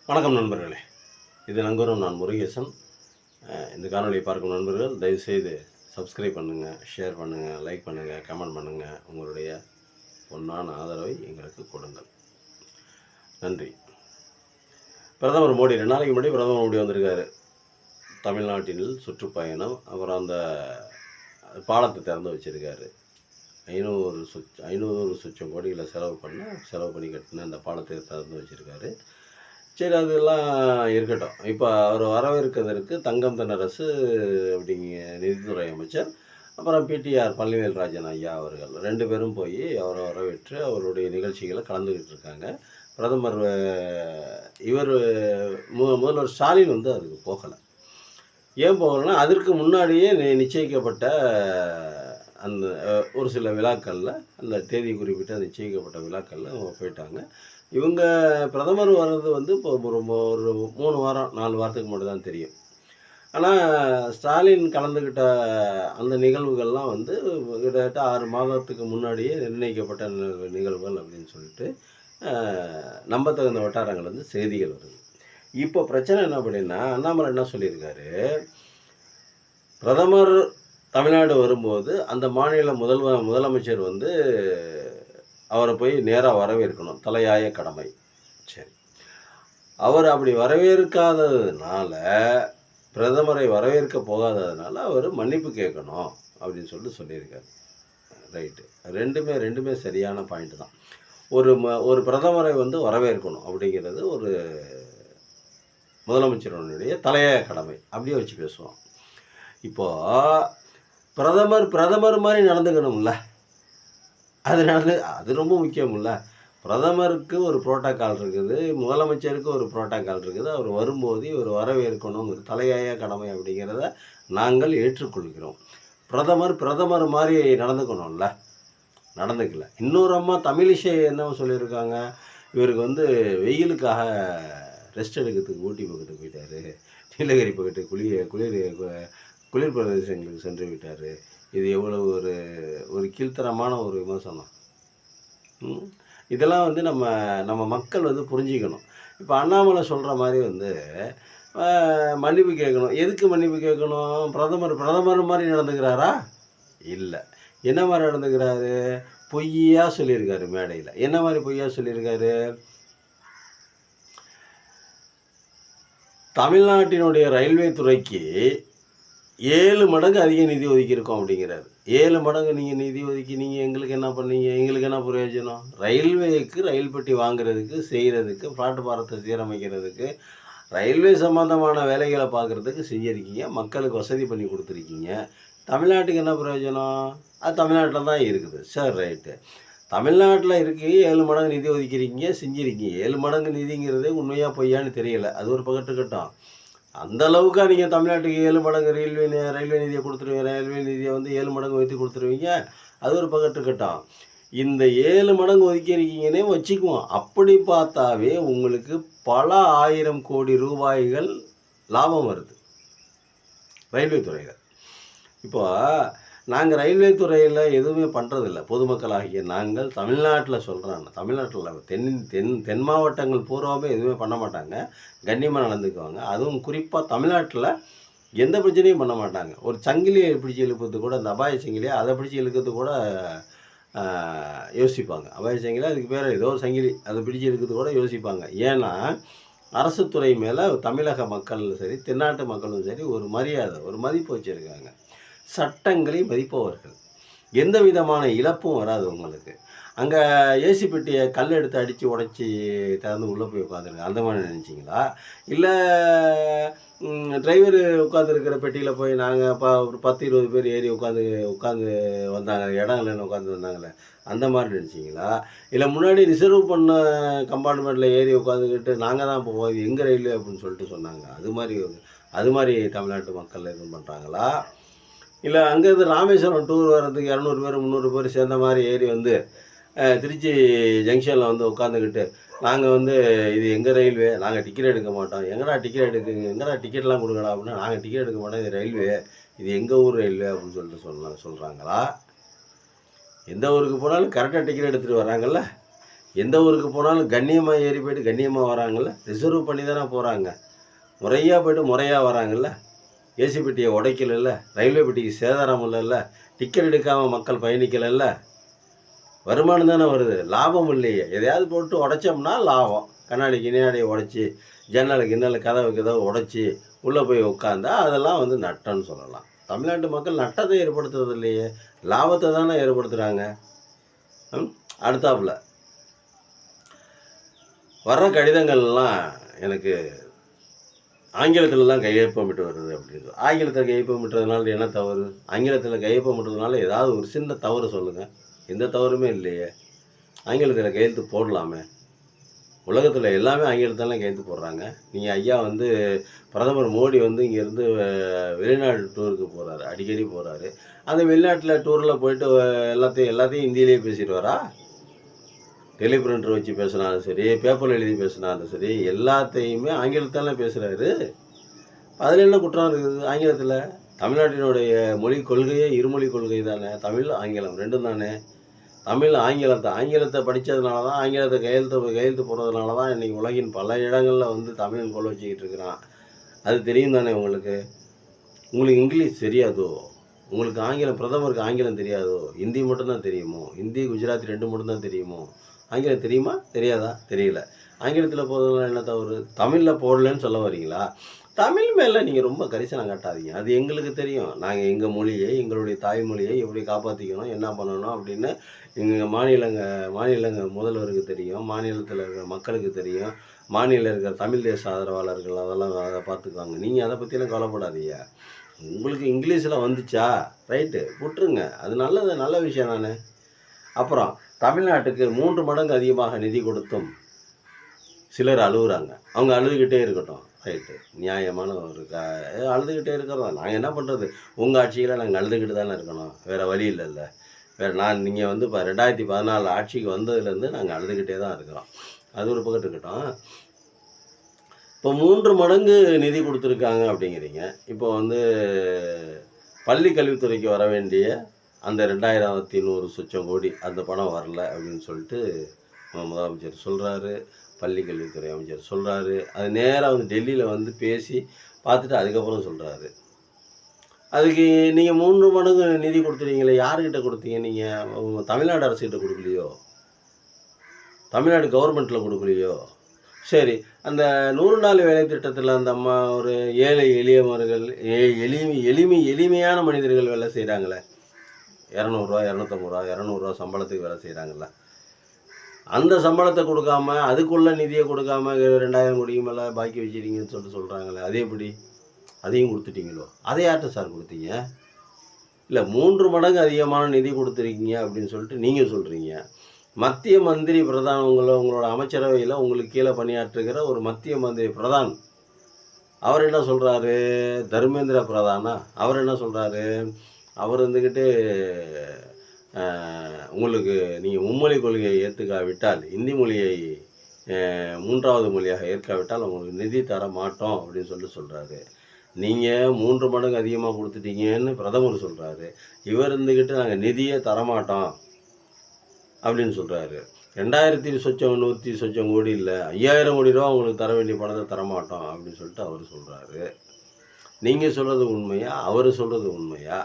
வணக்கம் நண்பர்களே. இது நங்கூரம் நான் முருகேசன். இந்த காணொளியை பார்க்கும் நண்பர்கள் தயவுசெய்து சப்ஸ்கிரைப் பண்ணுங்கள், ஷேர் பண்ணுங்கள், லைக் பண்ணுங்கள், கமெண்ட் பண்ணுங்கள். உங்களுடைய பொன்னான ஆதரவை எங்களுக்கு கொடுங்கள். நன்றி. பிரதமர் மோடி 2 நாளைக்கு முன்னாடி பிரதமர் மோடி வந்திருக்காரு. தமிழ்நாட்டில் சுற்றுப்பயணம். அப்புறம் அந்த பாலத்தை திறந்து வச்சுருக்காரு. 500 சுச்சம் கோடிகளை செலவு பண்ணி கட்டின அந்த பாலத்தை திறந்து வச்சுருக்காரு. சரி, அதெல்லாம் இருக்கட்டும். இப்போ அவர் வரவேற்கிறதற்கு தங்கம் தென்னரசு அப்படிங்கிற நிதித்துறை அமைச்சர், அப்புறம் பிடிஆர் பழனிவேல்ராஜன் ஐயா அவர்கள் 2 பேரும் போய் அவரை வரவேற்று அவருடைய நிகழ்ச்சிகளை கலந்துக்கிட்டு இருக்காங்க. பிரதமர் இவர் முதல்வர் ஸ்டாலின் வந்து அதுக்கு போகலை. ஏன் போகலைன்னா, அதற்கு முன்னாடியே நிச்சயிக்கப்பட்ட அந்த ஒரு சில விழாக்களில், அந்த தேதி குறிப்பிட்ட நிச்சயிக்கப்பட்ட விழாக்களில் அவங்க போயிட்டாங்க. இவங்க பிரதமர் வர்றது வந்து இப்போ ஒரு 3 வாரம் 4 வாரத்துக்கு மட்டும் தான் தெரியும். ஆனால் ஸ்டாலின் கலந்துக்கிட்ட அந்த நிகழ்வுகள்லாம் வந்து கிட்டத்தட்ட 6 மாதத்துக்கு முன்னாடியே நிர்ணயிக்கப்பட்ட நிகழ்வுகள் அப்படின்னு சொல்லிட்டு நம்பத்தகுந்த வட்டாரங்கள் வந்து செய்திகள் வருது. இப்போ பிரச்சனை என்ன அப்படின்னா, அண்ணாமலை என்ன சொல்லியிருக்காரு, பிரதமர் தமிழ்நாடு வரும்போது அந்த மாநில முதலமைச்சர் வந்து அவரை போய் நேராக வரவேற்கணும், தலையாய கடமை. சரி, அவர் அப்படி வரவேற்காததுனால, பிரதமரை வரவேற்க போகாததுனால அவர் மன்னிப்பு கேட்கணும் அப்படின்னு சொல்லியிருக்காரு. ரைட்டு. ரெண்டுமே சரியான பாயிண்ட் தான். ஒரு பிரதமரை வந்து வரவேற்கணும் அப்படிங்கிறது ஒரு முதலமைச்சருடைய தலையாய கடமை. அப்படியே வச்சு பேசுவோம். இப்போது பிரதமர் மாதிரி நடந்துக்கணும்ல, அது ரொம்ப முக்கியமில்ல. பிரதமருக்கு ஒரு புரோட்டோக்கால் இருக்குது, முதலமைச்சருக்கு ஒரு புரோட்டோக்கால் இருக்குது. அவர் வரும்போது இவர் வரவேற்கணுங்கிற தலையாய கடமை அப்படிங்கிறத நாங்கள் ஏற்றுக்கொள்கிறோம். பிரதமர் மாதிரி நடந்துக்கணும்ல, நடந்துக்கல. இன்னொரு அம்மா தமிழிசை என்ன சொல்லியிருக்காங்க, இவருக்கு வந்து வெயிலுக்காக ரெஸ்ட் எடுக்கிறதுக்கு ஊட்டி பக்கத்துக்கு போயிட்டார், நீலகிரி பக்கத்து குளிர் பிரதேசங்களுக்கு சென்று விட்டார். இது எவ்வளவு ஒரு கீழ்த்தரமான ஒரு விமர்சனம். இதெல்லாம் வந்து நம்ம மக்கள் வந்து புரிஞ்சிக்கணும். இப்போ அண்ணாமலை சொல்கிற மாதிரி வந்து மன்னிப்பு கேட்கணும். எதுக்கு மன்னிப்பு கேட்கணும்? பிரதமர் மாதிரி நடந்துக்கிறாரா? இல்லை. என்ன மாதிரி நடந்துக்கிறாரு? பொய்யா சொல்லியிருக்காரு மேடையில். என்ன மாதிரி பொய்யா சொல்லியிருக்காரு? தமிழ்நாட்டினுடைய ரயில்வே துறைக்கு 7 மடங்கு அதிக நிதி ஒதுக்கியிருக்கோம் அப்படிங்கிறாரு. 7 மடங்கு நீங்கள் நிதி ஒதுக்கி நீங்கள் எங்களுக்கு என்ன பண்ணீங்க? எங்களுக்கு என்ன பிரயோஜனம்? ரயில்வேக்கு ரயில் பெட்டி வாங்குறதுக்கு, செய்கிறதுக்கு, பிளாட்பாரத்தை சீரமைக்கிறதுக்கு, ரயில்வே சம்மந்தமான வேலைகளை பார்க்குறதுக்கு செஞ்சுருக்கீங்க. மக்களுக்கு வசதி பண்ணி கொடுத்துருக்கீங்க. தமிழ்நாட்டுக்கு என்ன பிரயோஜனம்? அது தமிழ்நாட்டில் தான் இருக்குது. சரி, ரைட்டு. தமிழ்நாட்டில் இருக்கு 7 மடங்கு நிதி ஒதுக்கிறீங்க, செஞ்சுருக்கீங்க. 7 மடங்கு நிதிங்கிறது உண்மையாக பொய்யான்னு தெரியல. அது ஒரு பக்கத்துக்கட்டும். அந்த அளவுக்கா நீங்கள் தமிழ்நாட்டுக்கு 7 மடங்கு ரயில்வே நிதியை கொடுத்துருவீங்க, ரயில்வே நிதியை வந்து 7 மடங்கு ஒதுக்கி கொடுத்துருவீங்க. அது ஒரு பக்கத்துக்கட்டும். இந்த 7 மடங்கு ஒதுக்கியிருக்கீங்கன்னே வச்சுக்குவோம். அப்படி பார்த்தாவே உங்களுக்கு பல 1000 கோடி ரூபாய்கள் லாபம் வருது ரயில்வே துறையில். இப்போ நாங்கள் ரயில்வே துறையில் எதுவுமே பண்ணுறதில்ல. பொதுமக்களாகிய நாங்கள் தமிழ்நாட்டில் சொல்கிறாங்க, தமிழ்நாட்டில் தென் மாவட்டங்கள் பூராவே எதுவுமே பண்ண மாட்டாங்க. கண்ணியமாக நடந்துக்குவாங்க. அதுவும் குறிப்பாக தமிழ்நாட்டில் எந்த பிரச்சனையும் பண்ண மாட்டாங்க. ஒரு சங்கிலியை பிடிச்சி இழுக்கிறது கூட, அந்த அபாய சங்கிலியை அதை பிடிச்சி இழுக்கிறது கூட யோசிப்பாங்க. அபாய சங்கிலி அதுக்கு பேர் ஏதோ ஒரு சங்கிலி, அதை பிடிச்சி இழுக்கிறது கூட யோசிப்பாங்க. ஏன்னா அரசு துறை மேலே தமிழக மக்களும் சரி, தென்னாட்டு மக்களும் சரி ஒரு மரியாதை, ஒரு மதிப்பு வச்சுருக்காங்க. சட்டங்களை மதிப்பவர்கள். எந்த விதமான இழப்பும் வராது உங்களுக்கு. அங்கே ஏசி பெட்டியை கல் எடுத்து அடித்து உடச்சி திறந்து உள்ளே போய் உட்காந்துருங்க, அந்த மாதிரி நினச்சிங்களா? இல்லை டிரைவர் உட்காந்துருக்கிற பெட்டியில் போய் நாங்கள் ஒரு 10-20 பேர் ஏறி உட்காந்து வந்தாங்க, இடம் இல்லைன்னு உட்காந்து வந்தாங்களே, அந்த மாதிரி நினச்சிங்களா? இல்லை முன்னாடி ரிசர்வ் பண்ண கம்பார்ட்மெண்ட்டில் ஏறி உட்காந்துக்கிட்டு நாங்கள் தான் போவோம், இது எங்கள் ரயில்வே அப்படின்னு சொல்லிட்டு சொன்னாங்க. அது மாதிரி தமிழ்நாட்டு மக்கள் எதுவும் பண்ணுறாங்களா? இல்லை அங்கேருந்து ராமேஸ்வரம் டூர் வர்றதுக்கு 200 பேர் 300 பேர் சேர்ந்த மாதிரி ஏறி வந்து திருச்சி ஜங்ஷனில் வந்து உட்காந்துக்கிட்டு நாங்கள் வந்து இது எங்கள் ரயில்வே, நாங்கள் டிக்கெட் எடுக்க மாட்டோம், எங்கடா டிக்கெட்லாம் கொடுங்கடா அப்படின்னா, நாங்கள் டிக்கெட் எடுக்க மாட்டோம், இது ரயில்வே, இது எங்கள் ஊர் ரயில்வே அப்படின்னு சொல்லிட்டு சொல்கிறாங்களா? எந்த ஊருக்கு போனாலும் கரெக்டாக டிக்கெட் எடுத்துகிட்டு வராங்கல்ல. எந்த ஊருக்கு போனாலும் கண்ணியமாக ஏறி போய்ட்டு கண்ணியமாக வராங்கல்ல, ரிசர்வ் பண்ணி தானே போகிறாங்க. முறையாக போய்ட்டு முறையாக வராங்கல்ல, ஏசி பெட்டியை உடைக்கல, ரயில்வே பெட்டிக்கு சேதாரம் இல்லைல்ல, டிக்கெட் எடுக்காமல் மக்கள் பயணிக்கலைல்ல, வருமானம் தானே வருது, லாபம் இல்லையே. எதையாவது போட்டு உடைச்சோம்னா லாபம். கண்ணாடி கிண்ணாடியை உடைச்சி, ஜன்னலுக்கு கதவை உடைச்சி உள்ளே போய் உட்காந்தா அதெல்லாம் வந்து நட்டம்னு சொல்லலாம். தமிழ்நாட்டு மக்கள் நட்டத்தை ஏற்படுத்துறது இல்லையே, லாபத்தை தானே ஏற்படுத்துகிறாங்க. அடுத்தாப்புல வர்ற கடிதங்கள்லாம் எனக்கு ஆங்கிலத்திலலாம் கையொப்பமிட்டு வருது அப்படின்னு. ஆங்கிலத்தில் கையொப்பமிட்டதுனால என்ன தவறு? ஆங்கிலத்தில் கையொப்பமிட்டதுனால ஏதாவது ஒரு சின்ன தவறு சொல்லுங்கள். எந்த தவறுமே இல்லையே. ஆங்கிலத்தில் கையெழுத்து போடலாமே. உலகத்தில் எல்லாமே ஆங்கிலத்திலாம் கையெழுத்து போடுறாங்க. நீங்கள் ஐயா வந்து பிரதமர் மோடி வந்து இங்கேருந்து வெளிநாடு டூருக்கு போகிறாரு, அடிக்கடி போகிறாரு. அந்த வெளிநாட்டில் டூரில் போயிட்டு எல்லாத்தையும் ஹிந்தியிலேயே பேசிடுவாரா? டெலிபிரிண்டர் வச்சு பேசினாலும் சரி, பேப்பரில் எழுதி பேசினாலும் சரி, எல்லாத்தையுமே ஆங்கிலத்தால் பேசுகிறாரு. அதில் என்ன குற்றம் இருக்குது? ஆங்கிலத்தில் தமிழ்நாட்டினுடைய மொழி கொள்கையே இருமொழி கொள்கை தானே. தமிழ் ஆங்கிலம் ரெண்டும் தானே. தமிழ் ஆங்கிலத்தை படித்ததுனால தான், ஆங்கிலத்தை கையெழுத்து போடுறதுனால தான் இன்றைக்கி உலகின் பல இடங்களில் வந்து தமிழன் கொள்ள வச்சுக்கிட்டு இருக்கிறான். அது தெரியும் தானே உங்களுக்கு. உங்களுக்கு இங்கிலீஷ் தெரியாதோ? உங்களுக்கு ஆங்கிலம், பிரதமருக்கு ஆங்கிலம் தெரியாதோ? ஹிந்தி மட்டும்தான் தெரியுமோ? ஹிந்தி குஜராத்தி 2 மட்டும்தான் தெரியுமோ? ஆங்கிலம் தெரியுமா? தெரியாதா? தெரியல. ஆங்கிலத்தில் போடுறதுலாம் என்ன தவறு? தமிழில் போடலன்னு சொல்ல வரீங்களா? தமிழ் மேலே நீங்கள் ரொம்ப கரிசனம் காட்டாதீங்க. அது எங்களுக்கு தெரியும். நாங்கள் எங்கள் மொழியை, எங்களுடைய தாய்மொழியை எப்படி காப்பாற்றிக்கணும், என்ன பண்ணணும் அப்படின்னு எங்கள் மாநிலங்க முதல்வருக்கு தெரியும், மாநிலத்தில் இருக்கிற மக்களுக்கு தெரியும், மாநிலம் இருக்கிற தமிழ் தேச ஆதரவாளர்கள் அதெல்லாம் அதை பார்த்துக்குவாங்க. நீங்கள் அதை பற்றிலாம் கவலைப்படாதீங்க. உங்களுக்கு இங்கிலீஷில் வந்துச்சா ரைட்டு, விட்டுருங்க. அது நல்ல விஷயம் தானே. அப்புறம் தமிழ்நாட்டுக்கு 3 மடங்கு அதிகமாக நிதி கொடுத்தும் சிலர் அழுகுறாங்க. அவங்க அழுதுகிட்டே இருக்கட்டும், ரைட்டு, நியாயமான ஒரு அழுதுகிட்டே இருக்கிறதா. நாங்கள் என்ன பண்ணுறது? உங்கள் ஆட்சியில் நாங்கள் அழுதுகிட்டு தானே இருக்கணும், வேறு வழி இல்லைல்ல. நீங்கள் வந்து இப்போ 2014 ஆட்சிக்கு வந்ததுலேருந்து நாங்கள் அழுதுகிட்டே தான் இருக்கிறோம். அது ஒரு பக்கம் இருக்கட்டும். இப்போ 3 மடங்கு நிதி கொடுத்துருக்காங்க அப்படிங்கிறீங்க. இப்போ வந்து பள்ளி கல்வித்துறைக்கு வர வேண்டிய அந்த 2100 சொச்சம் கோடி அந்த பணம் வரல அப்படின்னு சொல்லிட்டு முதலமைச்சர் சொல்கிறாரு, பள்ளி கல்வித்துறை அமைச்சர் சொல்கிறாரு. அது நேராக வந்து டெல்லியில் வந்து பேசி பார்த்துட்டு அதுக்கப்புறம் சொல்கிறாரு. அதுக்கு நீங்கள் 3 மடங்கு நிதி கொடுத்துருக்கீங்களே, யாருக்கிட்ட கொடுத்தீங்க? நீங்கள் தமிழ்நாடு அரசுக்கிட்ட கொடுக்கலையோ? தமிழ்நாடு கவர்மெண்ட்டில் கொடுக்கலையோ? சரி, அந்த 100 நாள் வேலை திட்டத்தில் அந்த அம்மா ஒரு ஏழை எளியவர்கள், எளிமையான மனிதர்கள் வேலை செய்கிறாங்களே, 200 250 200 சம்பளத்துக்கு வேலை செய்கிறாங்கல்ல, அந்த சம்பளத்தை கொடுக்காம, அதுக்குள்ள நிதியை கொடுக்காம 2000 கோடிக்கு மேலே பாக்கி வச்சுட்டீங்கன்னு சொல்கிறாங்களே, அது எப்படி? அதையும் கொடுத்துட்டீங்களோ? அதை யார்கிட்ட சார் கொடுத்தீங்க? இல்லை, 3 மடங்கு அதிகமான நிதி கொடுத்துருக்கீங்க அப்படின்னு சொல்லிட்டு நீங்கள் சொல்கிறீங்க. மத்திய மந்திரி பிரதான், உங்களோட அமைச்சரவையில் உங்களுக்கு கீழே பணியாற்றுகிற ஒரு மத்திய மந்திரி பிரதான், அவர் என்ன சொல்கிறாரு? தர்மேந்திர பிரதானா, அவர் என்ன சொல்கிறாரு? அவர் இருந்துக்கிட்டு உங்களுக்கு நீங்கள் மும்மொழி கொள்கையை ஏற்றுக்காவிட்டால், இந்தி மொழியை 3வது மொழியாக ஏற்காவிட்டால் உங்களுக்கு நிதி தர மாட்டோம் அப்படின்னு சொல்கிறாரு. நீங்கள் 3 மடங்கு அதிகமாக கொடுத்துட்டீங்கன்னு பிரதமர் சொல்கிறாரு. இவர் இருந்துக்கிட்டு நாங்கள் நிதியே தரமாட்டோம் அப்படின்னு சொல்கிறாரு. 2000 சொச்சம் 100 சொச்சம் கோடி இல்லை, 5000 கோடி ரூபா உங்களுக்கு தர வேண்டிய பணத்தை தரமாட்டோம் அப்படின்னு சொல்லிட்டு அவர் சொல்கிறாரு. நீங்கள் சொல்கிறது உண்மையா, அவர் சொல்கிறது உண்மையா?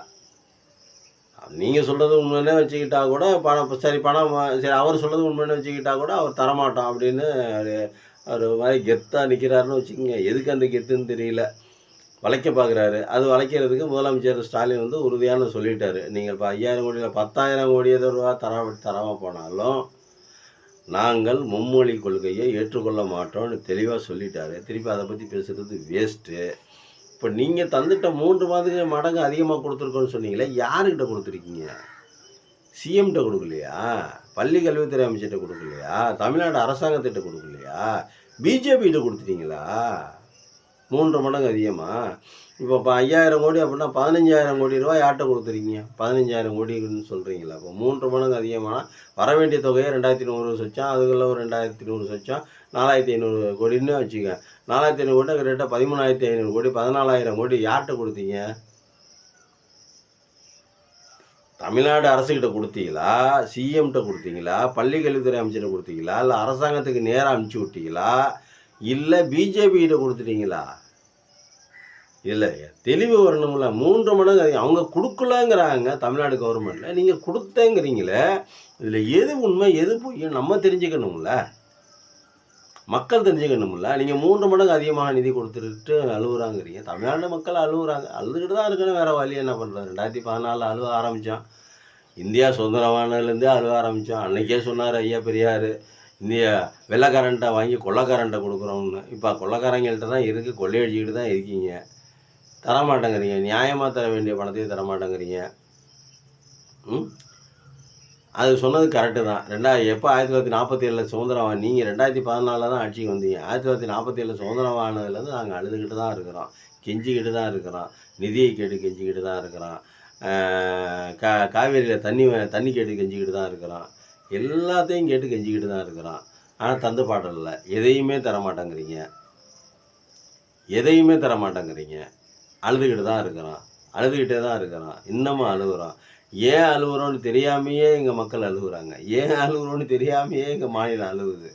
நீங்கள் சொல்கிறது உண்மைன்னே வச்சுக்கிட்டா கூட சரி, அவர் சொல்கிறது உண்மைன்னு வச்சுக்கிட்டா கூட அவர் தரமாட்டோம் அப்படின்னு அவர் மாதிரி கெத்தாக நிற்கிறாருன்னு வச்சுக்கோங்க. எதுக்கு அந்த கெத்துன்னு தெரியல, வளைக்க பார்க்குறாரு. அது வளைக்கிறதுக்கு முதலமைச்சர் ஸ்டாலின் வந்து உறுதியான சொல்லிட்டாரு. நீங்கள் இப்போ 5000 கோடியில் 10,000 கோடி ரூபா தராமல் போனாலும் நாங்கள் மும்மொழி கொள்கையை ஏற்றுக்கொள்ள மாட்டோம்னு தெளிவாக சொல்லிட்டாரு. திருப்பி அதை பற்றி பேசுகிறது வேஸ்ட்டு. இப்போ நீங்கள் தந்துட்ட 3 மடங்கு அதிகமாக கொடுத்துருக்கோன்னு சொன்னீங்களே, யாருக்கிட்ட கொடுத்துருக்கீங்க? சிஎம்கிட்ட கொடுக்கலையா? பள்ளி கல்வித்துறை அமைச்சர்கிட்ட கொடுக்கலையா? தமிழ்நாடு அரசாங்கத்திட்ட கொடுக்கலையா? பிஜேபிகிட்ட கொடுத்துட்டீங்களா? 3 மடங்கு அதிகமாக. இப்போ 5000 கோடி அப்படின்னா 15,000 கோடி ரூபா யார்கிட்ட கொடுத்துருக்கீங்க? 15,000 கோடின்னு சொல்கிறீங்களா? இப்போ 3 மடங்கு அதிகமாக வர வேண்டிய தொகையை 2100 சொச்சம், அதுக்குள்ள ஒரு 2100 சொச்சம், 4500 கோடின்னு வச்சுக்க. 4500 கோடி கிட்டத்தட்ட 13,500 கோடி, 14,000 கோடி யார்கிட்ட கொடுத்தீங்க? தமிழ்நாடு அரசுக்கிட்ட கொடுத்தீங்களா, சிஎம்கிட்ட கொடுத்தீங்களா, பள்ளி கல்வித்துறை அமைச்சர்கிட்ட கொடுத்தீங்களா, இல்லை அரசாங்கத்துக்கு நேராக அனுப்பிச்சி விட்டீங்களா, இல்லை பிஜேபி கிட்ட கொடுத்துட்டீங்களா? இல்லை, தெளிவு வரணும்ல. 3 மடங்கு அதிகம் அவங்க கொடுக்கலங்கிறாங்க தமிழ்நாடு கவர்மெண்ட்டில். நீங்கள் கொடுத்தேங்கிறீங்களே, இதில் எது உண்மை எது பொய் நம்ம தெரிஞ்சுக்கணும்ல, மக்கள் தெரிஞ்சுக்கணும்ல. நீங்கள் 3 மடங்கு அதிகமாக நிதி கொடுத்துட்டு அழுகுறாங்கிறீங்க. தமிழ்நாடு மக்கள் அழுகுறாங்க, அழுதுகிட்டு தான் இருக்கணும், வேறு வழி என்ன பண்ணுறது. 2014 அழுவ ஆரம்பித்தான். இந்தியா சுதந்திரமானதுலேருந்தே அழுவ ஆரம்பித்தான். அன்றைக்கே சொன்னார் ஐயா பெரியார், இந்தியா வெள்ளைக்காரன்ட்ட வாங்கி கொள்ளைக்காரன்ட்ட கொடுக்குறோம்னு. இப்போ கொள்ளைக்காரங்கள்ட்ட தான் இருக்குது, கொள்ளையடிச்சிக்கிட்டு தான் இருக்கீங்க. தரமாட்டேங்கிறீங்க, நியாயமாக தர வேண்டிய பணத்தையும் தரமாட்டேங்கிறீங்க. அது சொன்னது கரெக்டு தான். 1947 சுதந்திரம் நீங்கள் 2014 தான் ஆட்சிக்கு வந்தீங்க. 1947 சுதந்திரம் ஆனதுலேருந்து நாங்கள் அழுதுகிட்டு தான் இருக்கிறோம், கெஞ்சிக்கிட்டு தான் இருக்கிறோம், நிதியை கேட்டு கெஞ்சிக்கிட்டு தான் இருக்கிறோம், காவேரியில் தண்ணி கேட்டு கெஞ்சிக்கிட்டு தான் இருக்கிறோம், எல்லாத்தையும் கேட்டு கெஞ்சிக்கிட்டு தான் இருக்கிறோம். ஆனால் தந்து பாடல எதையுமே தரமாட்டேங்கிறீங்க, எதையுமே தரமாட்டேங்கிறீங்க. அழுதுகிட்டு தான் இருக்கிறோம், அழுதுகிட்டே தான் இருக்கிறோம், இன்னமும் அழுகுறோம். ஏன் அழுகுறோன்னு தெரியாமையே எங்கள் மக்கள் அழுகுறாங்க, ஏன் அழுகுறோன்னு தெரியாமையே எங்கள் மாநிலம் அழுகுது.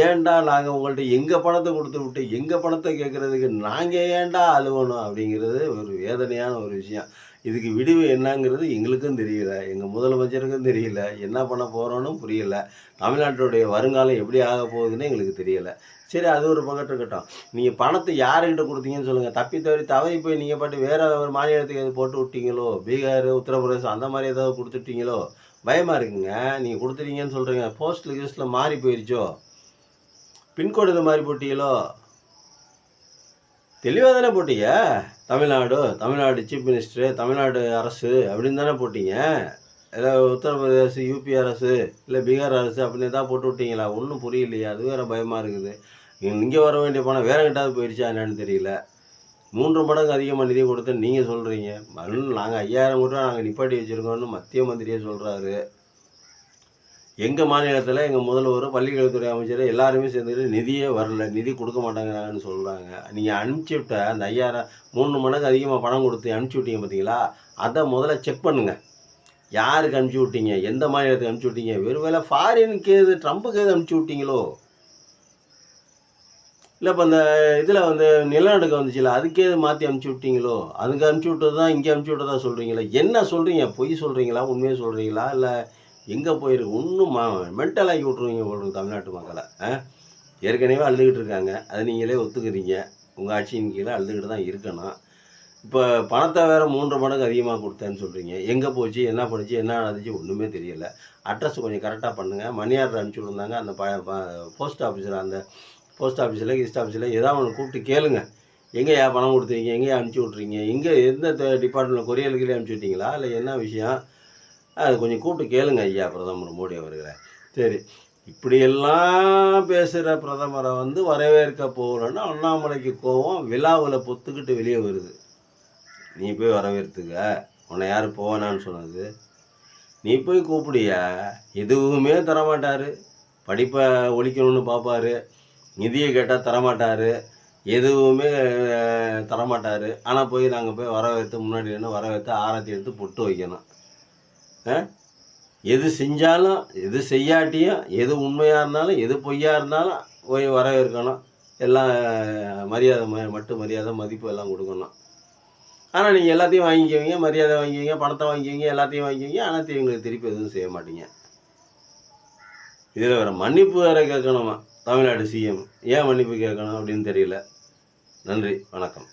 ஏன்டா நாங்கள் உங்கள்கிட்ட எங்கள் பணத்தை கொடுத்து விட்டு எங்கள் பணத்தை கேட்குறதுக்கு நாங்கள் ஏன்டா அழுவணும் அப்படிங்கிறது ஒரு வேதனையான ஒரு விஷயம். இதுக்கு விடிவு என்னங்கிறது எங்களுக்கும் தெரியல, எங்கள் முதலமைச்சருக்கும் தெரியல, என்ன பண்ண போகிறோன்னு புரியல, தமிழ்நாட்டுடைய வருங்காலம் எப்படி ஆக போகுதுன்னு எங்களுக்கு தெரியலை. சரி, அது ஒரு பக்கம் இருக்கட்டும். நீங்கள் பணத்தை யாருக்கிட்ட கொடுத்தீங்கன்னு சொல்லுங்கள். தவறி போய் நீங்கள் பாட்டு வேறு ஒரு மாநிலத்துக்கு எது போட்டு விட்டீங்களோ, பீகார், உத்தரப்பிரதேசம் அந்த மாதிரி ஏதாவது கொடுத்துட்டீங்களோ, பயமாக இருக்குங்க. நீங்கள் கொடுத்துட்டீங்கன்னு சொல்கிறீங்க, போஸ்ட்டில் கிஸ்ட்டில் மாறி போயிடுச்சோ, பின்கோடு இது மாதிரி போட்டீங்களோ, தெளிவாக தானே போட்டீங்க. தமிழ்நாடு சீஃப் மினிஸ்டரு, தமிழ்நாடு அரசு அப்படின்னு தானே போட்டீங்க. ஏதாவது உத்தரப்பிரதேச, யூபி அரசு, இல்லை பீகார் அரசு அப்படின்னு தான் போட்டு விட்டீங்களா? ஒன்றும் புரியலையா? அது வேறு பயமாக இருக்குது. இங்கே வர வேண்டிய பணம் வேறு கிட்டாவது போயிடுச்சா என்னன்னு தெரியல. 3 மடங்கு அதிகமாக நிதி கொடுத்தேன்னு நீங்கள் சொல்கிறீங்க. நாங்கள் 5000 கோடி ரூபா நாங்கள் நிப்பாட்டி வச்சுருக்கோன்னு மத்திய மந்திரியே சொல்கிறாரு. எங்கள் மாநிலத்தில் எங்கள் முதல்வர், பள்ளிக்கல்வித்துறை அமைச்சர் எல்லாருமே சேர்ந்துக்கிட்டு நிதியே வரல, நிதி கொடுக்க மாட்டாங்கிறாங்கன்னு சொல்கிறாங்க. நீங்கள் அனுப்பிச்சி விட்ட அந்த 5000 3 மடங்கு அதிகமாக பணம் கொடுத்து அனுப்பிச்சி விட்டீங்க பார்த்தீங்களா, அதை முதல்ல செக் பண்ணுங்கள். யாருக்கு அனுப்பிச்சி விட்டீங்க, எந்த மாநிலத்துக்கு அனுப்பிச்சி விட்டீங்க? ஒருவேளை ஃபாரினுக்கு எது ட்ரம்புக்கு எது அனுப்பிச்சி விட்டீங்களோ, இல்லை இப்போ இந்த இதில் நிலநடுக்கம் வந்துச்சுல, அதுக்கே மாற்றி அனுப்பிச்சி விட்டீங்களோ? அதுக்கு அனுப்பிச்சி விட்டது தான் இங்கே அனுப்பிச்சி விட்டதா சொல்கிறீங்களா? என்ன சொல்கிறீங்க? பொய் சொல்கிறீங்களா, உண்மையாக சொல்கிறீங்களா, இல்லை எங்கே போயிருக்கு? ஒன்றும் மென்டலாகி விட்ருவீங்க உங்களுக்கு தமிழ்நாட்டு மக்களை. ஏற்கனவே அழுதுகிட்டு இருக்காங்க, அதை நீங்களே ஒத்துக்கிறீங்க. உங்கள் ஆட்சியின் கீழே அழுதுகிட்டு தான் இருக்கணும். இப்போ பணத்தை வேறு 3 மடங்கு அதிகமாக கொடுத்தேன்னு சொல்கிறீங்க. எங்கே போச்சு, என்ன பண்ணுச்சு, என்ன நடந்துச்சு ஒன்றுமே தெரியலை. அட்ரஸ் கொஞ்சம் கரெக்டாக பண்ணுங்கள். மணி ஆர்டர் அனுப்பிச்சி விட்ருந்தாங்க, அந்த போஸ்ட் ஆஃபீஸில், அந்த போஸ்ட் ஆஃபீஸில் கிஸ்ட் ஆஃபீஸில் ஏதாவது ஒன்று கூப்பிட்டு கேளுங்க. எங்கேயா பணம் கொடுத்துருங்க, எங்கேயா அனுப்பிச்சி விட்றீங்க, எங்கே எந்த டிபார்ட்மெண்ட்டில் கொரியலுக்குள்ளே அனுப்பிச்சி விட்டீங்களா, இல்லை என்ன விஷயம், அது கொஞ்சம் கூப்பிட்டு கேளுங்க ஐயா பிரதமர் மோடி அவர்களை. சரி, இப்படியெல்லாம் பேசுகிற பிரதமரை வரவேற்க போகலன்னா அண்ணாமலைக்கு கோவம் விழாவில் பொத்துக்கிட்டு வெளியே வருது. நீ போய் வரவேற்றுக்க, உன்னை யார் போவேனான்னு சொன்னது? நீ போய் கூப்பிடியா? எதுவுமே தரமாட்டார். படிப்பை ஒழிக்கணும்னு பார்ப்பார், நிதியை கேட்டால் தரமாட்டார், எதுவுமே தரமாட்டார். ஆனால் போய் நாங்கள் போய் வரவேற்று முன்னாடி நின்று வரவேற்று ஆரத்தி எடுத்து பொட்டு வைக்கணும். எது செஞ்சாலும் எது செய்யாட்டியும், எது உண்மையாக இருந்தாலும் எது பொய்யாக இருந்தாலும் போய் வரவேற்கணும். எல்லாம் மரியாதை மரியாதை மதிப்பு எல்லாம் கொடுக்கணும். ஆனால் நீங்கள் எல்லாத்தையும் வாங்கிக்குவீங்க, மரியாதை வாங்கிக்குவீங்க, பணத்தை வாங்கிக்குவீங்க, எல்லாத்தையும் வாங்கிக்குவீங்க. ஆனால் எங்களுக்கு திருப்பி எதுவும் செய்ய மாட்டீங்க. இதில் வேறு மன்னிப்பு வேறு கேட்கணுமா தமிழ்நாடு சிஎம்? ஏன் மன்னிப்பு கேட்கணும் அப்படின்னு தெரியல. நன்றி, வணக்கம்.